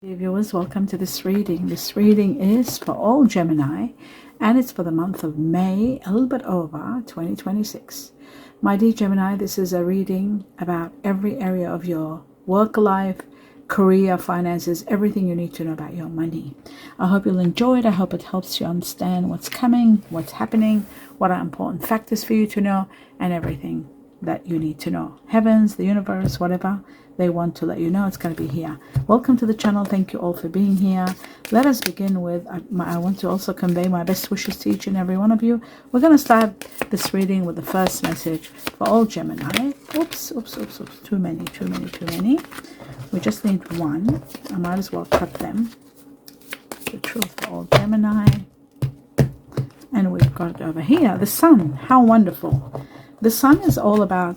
Dear viewers, welcome to this reading. This reading is for all Gemini and it's for the month of May, a little bit over 2026. My dear Gemini, this is a reading about every area of your work life, career, finances, everything you need to know about your money. I hope you'll enjoy it. I hope it helps you understand what's coming, what's happening, what are important factors for you to know, and everything that you need to know. Heavens, the universe, whatever they want to let you know, it's going to be here. Welcome to the channel. Thank you all for being here. Let us begin with, I want to also convey my best wishes to each and every one of you. We're going to start this reading with the first message for all Gemini. Oops. Too many. We just need one. I might as well cut them. The truth for all Gemini. And we've got it over here. The sun. How wonderful. The sun is all about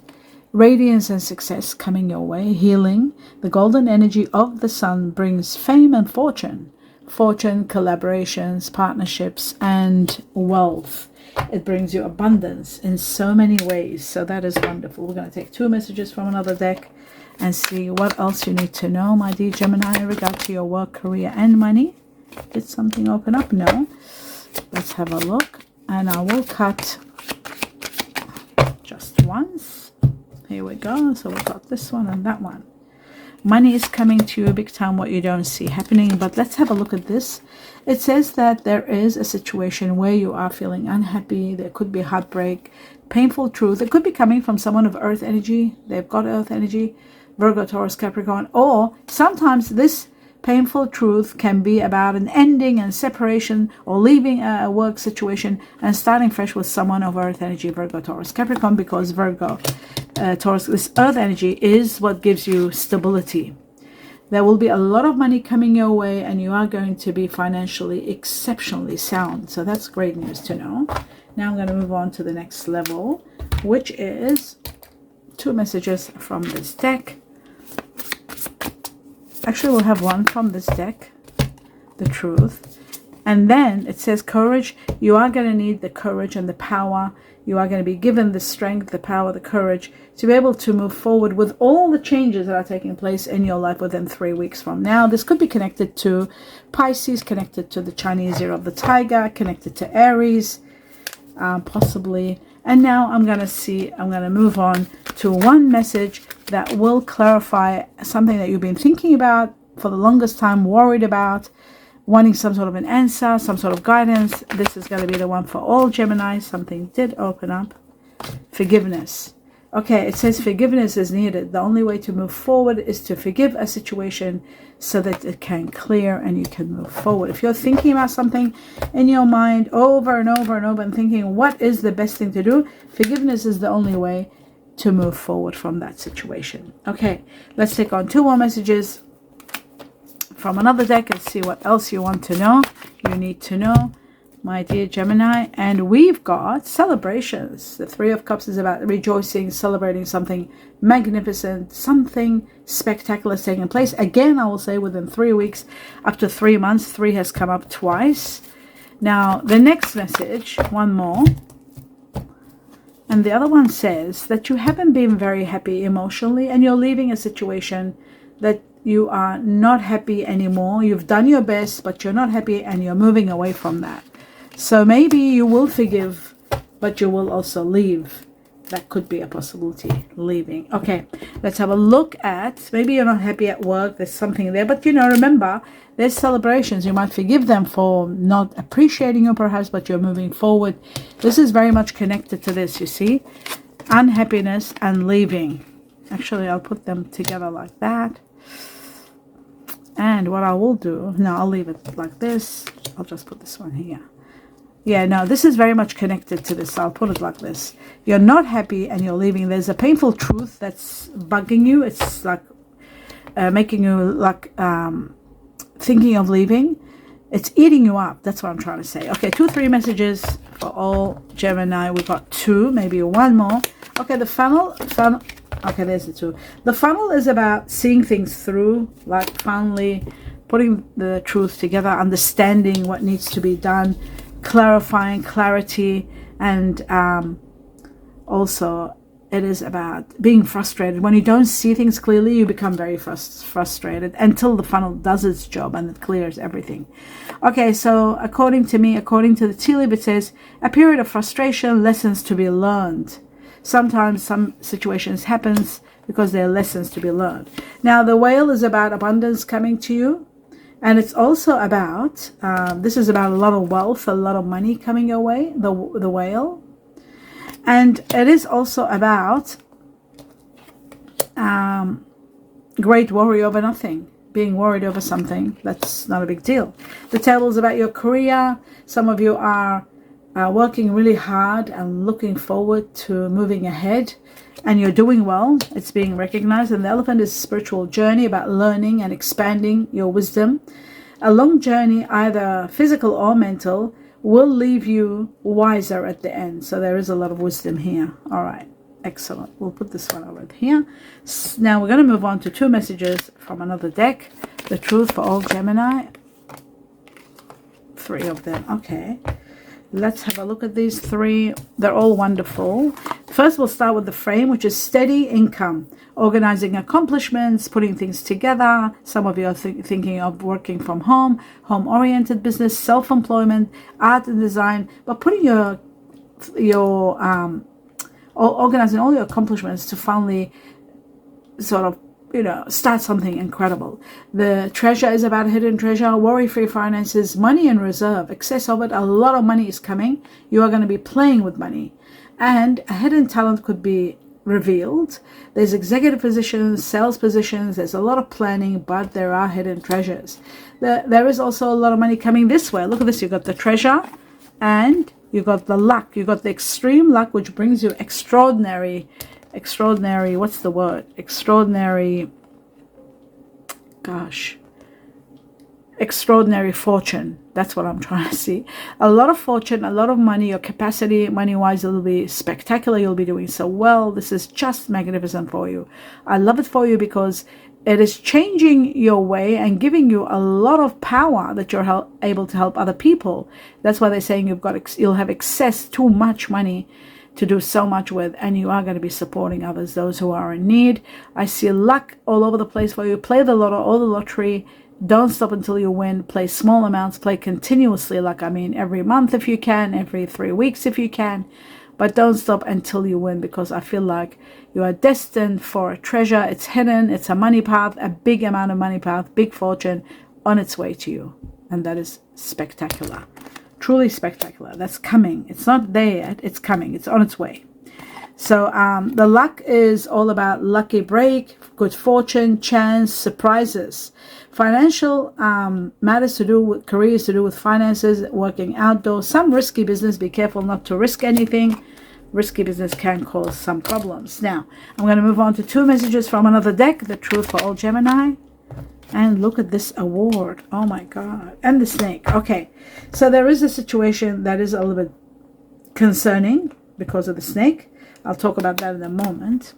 radiance and success coming your way, healing. The golden energy of the sun brings fame and fortune. Fortune, collaborations, partnerships, and wealth. It brings you abundance in so many ways. So that is wonderful. We're going to take two messages from another deck and see what else you need to know, my dear Gemini, in regard to your work, career, and money. Did something open up? No. Let's have a look. And I will cut just once. Here we go. So we've got this one and that one. Money is coming to you big time, what you don't see happening. But let's have a look at this. It says that there is a situation where you are feeling unhappy. There could be heartbreak, painful truth. It could be coming from someone of earth energy. They've got earth energy, Virgo, Taurus, Capricorn. Or sometimes this painful truth can be about an ending and separation, or leaving a work situation and starting fresh with someone of earth energy, Virgo, Taurus, Capricorn, because Virgo, Taurus, this earth energy is what gives you stability. There will be a lot of money coming your way and you are going to be financially exceptionally sound. So that's great news to know. Now I'm going to move on to the next level, which is two messages from this deck. Actually, we'll have one from this deck, the truth. And then it says courage. You are going to need the courage and the power. You are going to be given the strength, the power, the courage to be able to move forward with all the changes that are taking place in your life within 3 weeks from now. This could be connected to Pisces, connected to the Chinese year of the tiger, connected to Aries, possibly. And now I'm going to move on to one message that will clarify something that you've been thinking about for the longest time, worried about, wanting some sort of an answer, some sort of guidance. This is going to be the one for all Gemini. Something did open up. Forgiveness. Okay, it says forgiveness is needed. The only way to move forward is to forgive a situation so that it can clear and you can move forward. If you're thinking about something in your mind over and over and over and thinking, what is the best thing to do? Forgiveness is the only way to move forward from that situation. Okay, let's take on two more messages from another deck and see what else you want to know, you need to know, my dear Gemini. And we've got celebrations. The Three of Cups is about rejoicing, celebrating something magnificent, something spectacular is taking place. Again, I will say within 3 weeks, up to 3 months. 3 has come up twice. Now, the next message, one more. And the other one says that you haven't been very happy emotionally and you're leaving a situation that you are not happy anymore. You've done your best, but you're not happy and you're moving away from that. So maybe you will forgive, but you will also leave. That could be a possibility, leaving. Okay, let's have a look at, maybe you're not happy at work. There's something there, but remember, there's celebrations. You might forgive them for not appreciating you perhaps, but you're moving forward. This is very much connected to this, you see. Unhappiness and leaving. Actually, I'll put them together like that. And what I will do, now I'll leave it like this. I'll just put this one here. Yeah, no, this is very much connected to this. I'll put it like this. You're not happy and you're leaving. There's a painful truth that's bugging you. It's like making you like thinking of leaving. It's eating you up. That's what I'm trying to say. Okay, 2, 3 messages for all Gemini. We've got 2, maybe one more. Okay, the funnel. Okay, there's the 2. The funnel is about seeing things through, like finally putting the truth together, understanding what needs to be done, clarifying, clarity, and also it is about being frustrated. When you don't see things clearly, you become very frustrated until the funnel does its job and it clears everything. Okay, so according to me, according to the tea leaf, it says a period of frustration, lessons to be learned. Sometimes some situations happens because there are lessons to be learned. Now, the whale is about abundance coming to you. And it's also about, this is about a lot of wealth, a lot of money coming your way, the whale. And it is also about great worry over nothing, being worried over something that's not a big deal. The table is about your career. Some of you are working really hard and looking forward to moving ahead, and you're doing well. It's being recognized. And the elephant is a spiritual journey about learning and expanding your wisdom. A long journey, either physical or mental, will leave you wiser at the end. So there is a lot of wisdom here. All right, excellent. We'll put this one over here. Now we're going to move on to 2 messages from another deck. The truth for all Gemini. 3 of them. Okay, let's have a look at these 3. They're all wonderful. First, we'll start with the frame, which is steady income, organizing accomplishments, putting things together. Some of you are thinking of working from home, home-oriented business, self-employment, art and design, but putting organizing all your accomplishments to finally sort of, start something incredible. The treasure is about hidden treasure, worry-free finances, money in reserve, excess of it. A lot of money is coming. You are going to be playing with money. And a hidden talent could be revealed. There's executive positions, sales positions. There's a lot of planning, but there are hidden treasures. There is also a lot of money coming this way. Look at this. You've got the treasure and you've got the luck. You've got the extreme luck, which brings you extraordinary, what's the word? Extraordinary fortune. That's what I'm trying to see. A lot of fortune, a lot of money. Your capacity money-wise will be spectacular. You'll be doing so well. This is just magnificent for you. I love it for you because it is changing your way and giving you a lot of power that you're able to help other people. That's why they're saying you'll have excess, too much money to do so much with, and you are going to be supporting others, those who are in need. I see luck all over the place for you. Play the lotto or the lottery. Don't stop until you win. Play small amounts. Play continuously, every month if you can, every 3 weeks if you can. But don't stop until you win, because I feel like you are destined for a treasure. It's hidden. It's a money path, a big amount of money path, big fortune on its way to you. And that is spectacular. Truly spectacular. That's coming. It's not there yet. It's coming. It's on its way. So the luck is all about lucky break, good fortune, chance, surprises. Financial matters to do with careers, to do with finances, working outdoors, some risky business. Be careful not to risk anything. Risky business can cause some problems. Now, I'm going to move on to 2 messages from another deck, the truth for all Gemini. And look at this award. Oh my God. And the snake. Okay. So there is a situation that is a little bit concerning because of the snake. I'll talk about that in a moment.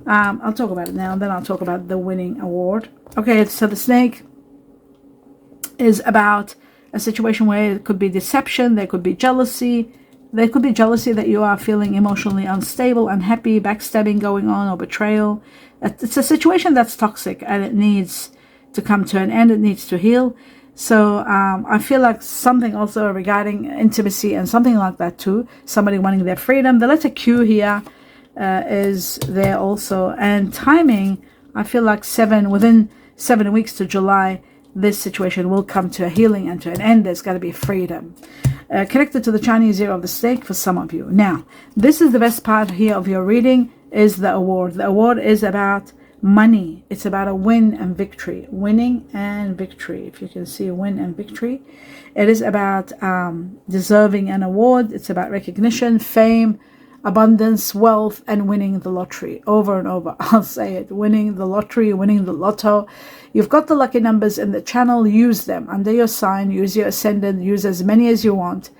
I'll talk about it now, and then I'll talk about the winning award. Okay, so the snake is about a situation where it could be deception, there could be jealousy. There could be jealousy that you are feeling emotionally unstable, unhappy, backstabbing going on, or betrayal. It's a situation that's toxic, and it needs to come to an end. It needs to heal. So I feel like something also regarding intimacy and something like that too. Somebody wanting their freedom. The letter Q here is there also. And timing, I feel like within 7 weeks to July, this situation will come to a healing and to an end. There's got to be freedom. Connected to the Chinese year of the snake for some of you. Now, this is the best part here of your reading, is the award. The award is about money. It's about a win and victory. Winning and victory. If you can see win and victory. It is about deserving an award. It's about recognition, fame, abundance, wealth, and winning the lottery. Over and over, I'll say it. Winning the lottery, winning the lotto. You've got the lucky numbers in the channel. Use them under your sign. Use your ascendant. Use as many as you want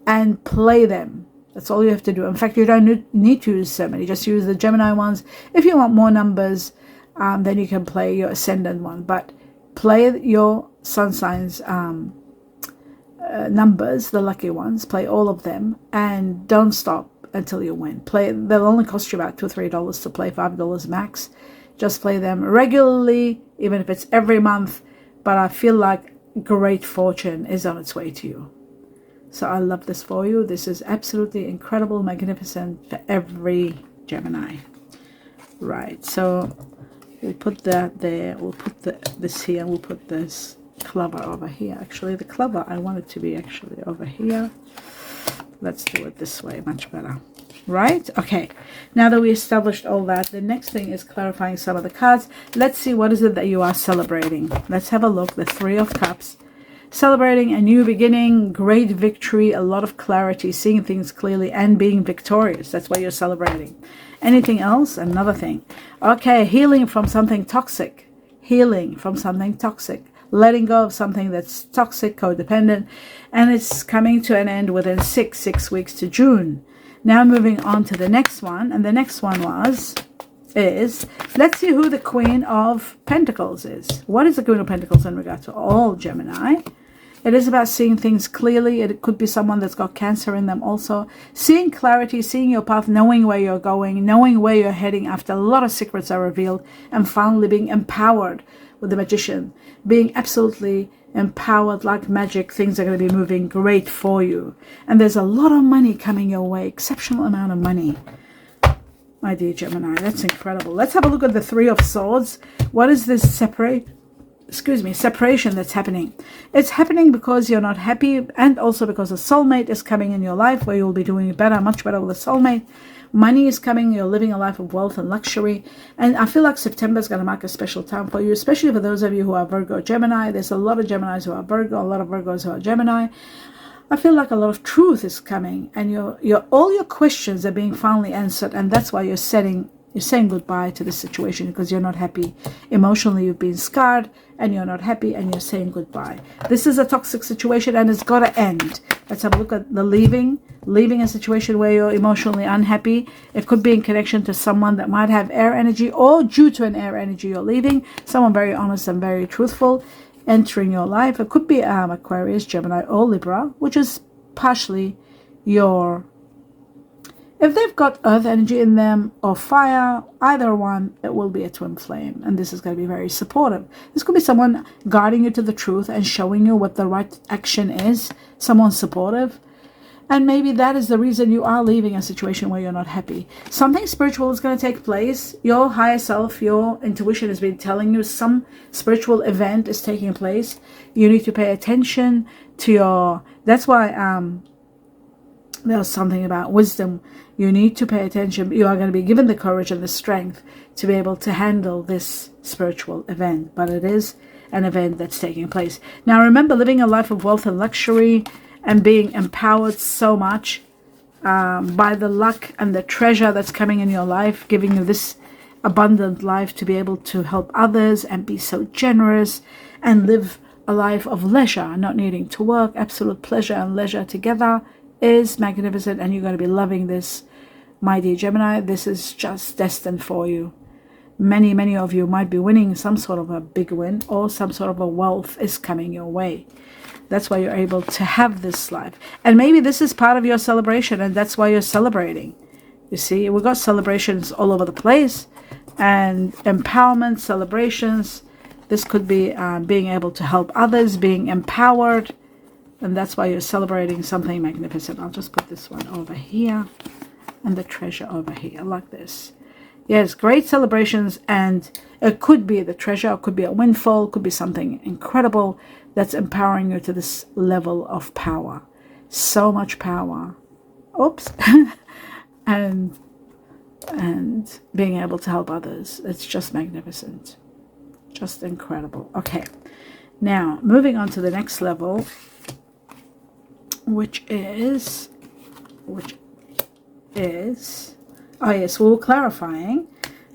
and play them. That's all you have to do. In fact, you don't need to use so many. Just use the Gemini ones. If you want more numbers, then you can play your ascendant one. But play your sun signs numbers, the lucky ones. Play all of them and don't stop until you win. They'll only cost you about $2 or $3 to play, $5 max. Just play them regularly, even if it's every month. But I feel like great fortune is on its way to you. So I love this for you. This is absolutely incredible, magnificent for every Gemini. Right, so we'll put that there. We'll put this here. We'll put this clover over here. Actually, the clover, I want it to be actually over here. Let's do it this way, much better. Right? Okay. Now that we established all that, the next thing is clarifying some of the cards. Let's see what is it that you are celebrating. Let's have a look. The Three of Cups. Celebrating a new beginning, great victory, a lot of clarity, seeing things clearly and being victorious. That's what you're celebrating. Anything else? Another thing. Okay, healing from something toxic. Healing from something toxic. Letting go of something that's toxic, codependent, and it's coming to an end within six weeks to June. Now moving on to the next one, and the next one is, let's see who the Queen of Pentacles is. What is the Queen of Pentacles in regard to all Gemini? It is about seeing things clearly. It could be someone that's got Cancer in them also. Seeing clarity, seeing your path, knowing where you're going, knowing where you're heading after a lot of secrets are revealed, and finally being empowered with the Magician. Being absolutely empowered like magic. Things are going to be moving great for you. And there's a lot of money coming your way. Exceptional amount of money. My dear Gemini, that's incredible. Let's have a look at the Three of Swords. What is this separation that's happening? It's happening because you're not happy, and also because a soulmate is coming in your life where you'll be doing better, much better with a soulmate. Money is coming. You're living a life of wealth and luxury. And I feel like September is going to mark a special time for you, especially for those of you who are Virgo, Gemini. There's a lot of Geminis who are Virgo, a lot of Virgos who are Gemini. I feel like a lot of truth is coming, and all your questions are being finally answered, and that's why you're saying goodbye to this situation, because you're not happy. Emotionally, you've been scarred, and you're not happy, and you're saying goodbye. This is a toxic situation, and it's got to end. Let's have a look at the leaving a situation where you're emotionally unhappy. It could be in connection to someone that might have air energy, or due to an air energy you're leaving, someone very honest and very truthful entering your life. It could be Aquarius, Gemini, or Libra, which is partially if they've got earth energy in them or fire, either one, it will be a twin flame, and this is going to be very supportive. This could be someone guiding you to the truth and showing you what the right action is, someone supportive. And maybe that is the reason you are leaving a situation where you're not happy. Something spiritual is going to take place. Your higher self, your intuition has been telling you some spiritual event is taking place. You need to pay attention to that's why there's something about wisdom. You need to pay attention. You are going to be given the courage and the strength to be able to handle this spiritual event. But it is an event that's taking place. Now remember, living a life of wealth and luxury, and being empowered so much by the luck and the treasure that's coming in your life, giving you this abundant life to be able to help others and be so generous and live a life of leisure, not needing to work. Absolute pleasure and leisure together is magnificent, and you're going to be loving this, my dear Gemini. This is just destined for you. Many of you might be winning some sort of a big win, or some sort of a wealth is coming your way. That's why you're able to have this life. And maybe this is part of your celebration, and that's why you're celebrating. You see, we've got celebrations all over the place, and empowerment celebrations. This could be being able to help others, being empowered, and that's why you're celebrating something magnificent. I'll just put this one over here and the treasure over here like this. Yes, great celebrations, and it could be the treasure, it could be a windfall, it could be something incredible that's empowering you to this level of power. So much power. Oops. and being able to help others. It's just magnificent. Just incredible. Okay. Now, moving on to the next level, which is oh yes, we're clarifying,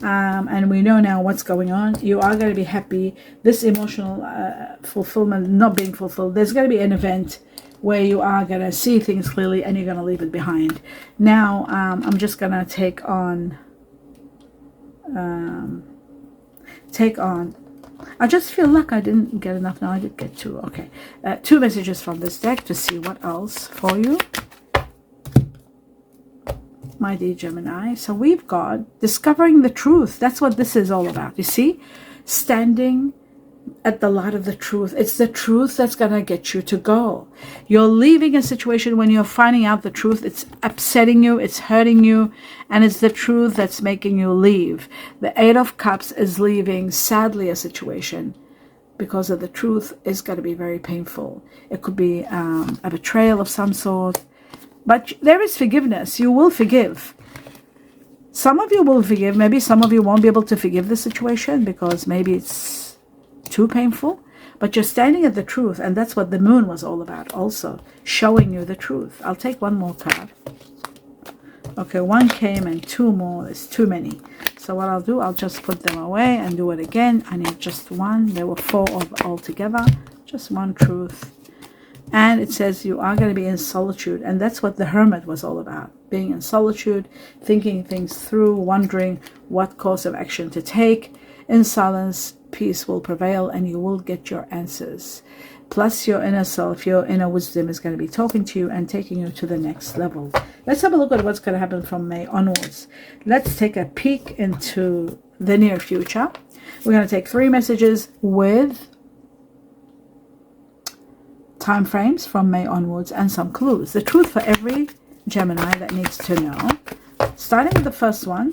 and we know now what's going on. You are going to be happy. This emotional fulfillment not being fulfilled, there's going to be an event where you are going to see things clearly, and you're going to leave it behind. Now I'm just going to take on I just feel like I didn't get enough. Now I did get two. Okay, two messages from this deck to see what else for you. my dear Gemini. So we've got discovering the truth. That's what this is all about. You see, standing at the light of the truth. It's the truth that's going to get you to go. You're leaving a situation when you're finding out the truth. It's upsetting you, it's hurting you, and it's the truth that's making you leave. The Eight of Cups is leaving, sadly, a situation because of the truth is going to be very painful. It could be a betrayal of some sort, but there is forgiveness. You will forgive. Some of you will forgive. Maybe some of you won't be able to forgive the situation because maybe it's too painful, but you're standing at the truth, and that's what the moon was all about, also showing you the truth. I'll take one more card. Okay, one came and two more. There's too many. So what I'll do, I'll just put them away and do it again. I need just one. There were four altogether. Just one truth. And it says you are going to be in solitude, and that's what the Hermit was all about. Being in solitude, thinking things through, wondering what course of action to take. In silence, peace will prevail, and you will get your answers. Plus, your inner self, your inner wisdom is going to be talking to you and taking you to the next level. Let's have a look at what's going to happen from May onwards. Let's take a peek into the near future. We're going to take 3 messages with time frames from May onwards and some clues. The truth for every Gemini that needs to know. Starting with the first one,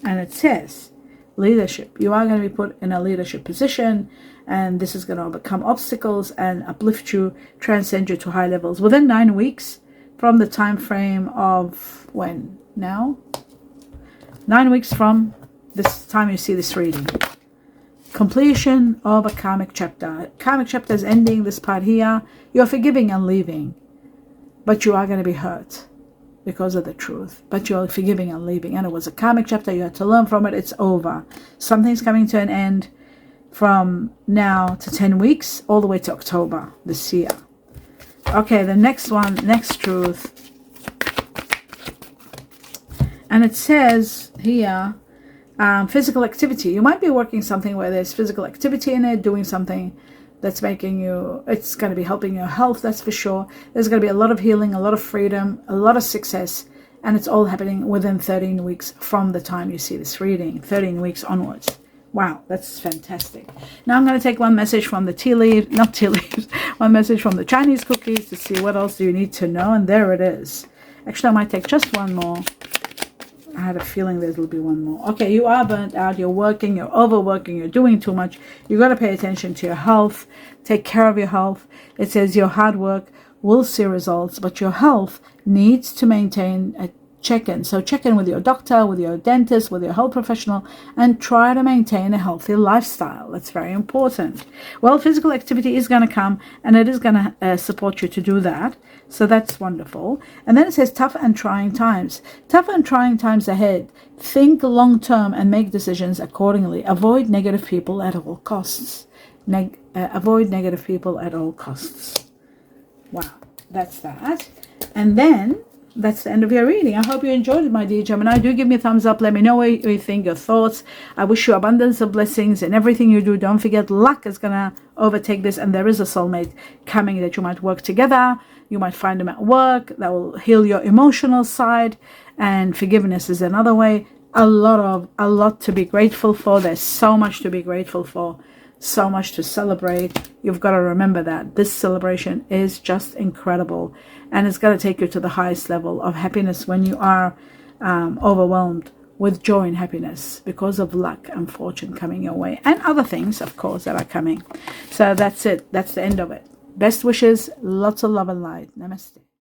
and it says, leadership. You are going to be put in a leadership position, and this is going to overcome obstacles and uplift you, transcend you to high levels within 9 weeks from the time frame of when now 9 weeks from this time you see this reading. Completion of a karmic chapter. Karmic chapter is ending. This part here, you're forgiving and leaving, but you are going to be hurt because of the truth, but you're forgiving and leaving, and it was a karmic chapter. You had to learn from it. It's over. Something's coming to an end from now to 10 weeks all the way to October this year. Okay, the next one, next truth, and it says here, physical activity. You might be working something where there's physical activity in it, doing something that's making you, it's going to be helping your health, that's for sure. There's going to be a lot of healing, a lot of freedom, a lot of success, and it's all happening within 13 weeks from the time you see this reading, 13 weeks onwards. Wow, that's fantastic. Now I'm going to take one message from the tea leaves, not tea leaves, one message from the Chinese cookies to see what else do you need to know, and there it is. Actually, I might take just one more. I had a feeling there will be one more. Okay, you are burnt out. You're working. You're overworking. You're doing too much. You got to pay attention to your health. Take care of your health. It says your hard work will see results, but your health needs to maintain a check-in. So check in with your doctor, with your dentist, with your health professional, and try to maintain a healthy lifestyle. That's very important. Well, physical activity is going to come, and it is going to support you to do that. So that's wonderful. And then it says tough and trying times. Tough and trying times ahead. Think long-term and make decisions accordingly. Avoid negative people at all costs. Avoid negative people at all costs. Wow, that's that. And then that's the end of your reading. I hope you enjoyed it, my dear Gemini. Do give me a thumbs up. Let me know what you think, your thoughts. I wish you abundance of blessings in everything you do. Don't forget, luck is going to overtake this, and there is a soulmate coming that you might work together. You might find them at work. That will heal your emotional side, and forgiveness is another way. A lot to be grateful for. There's so much to be grateful for. So much to celebrate. You've got to remember that this celebration is just incredible, and it's going to take you to the highest level of happiness when you are overwhelmed with joy and happiness because of luck and fortune coming your way, and other things, of course, that are coming. So that's it. That's the end of it. Best wishes, lots of love and light. Namaste.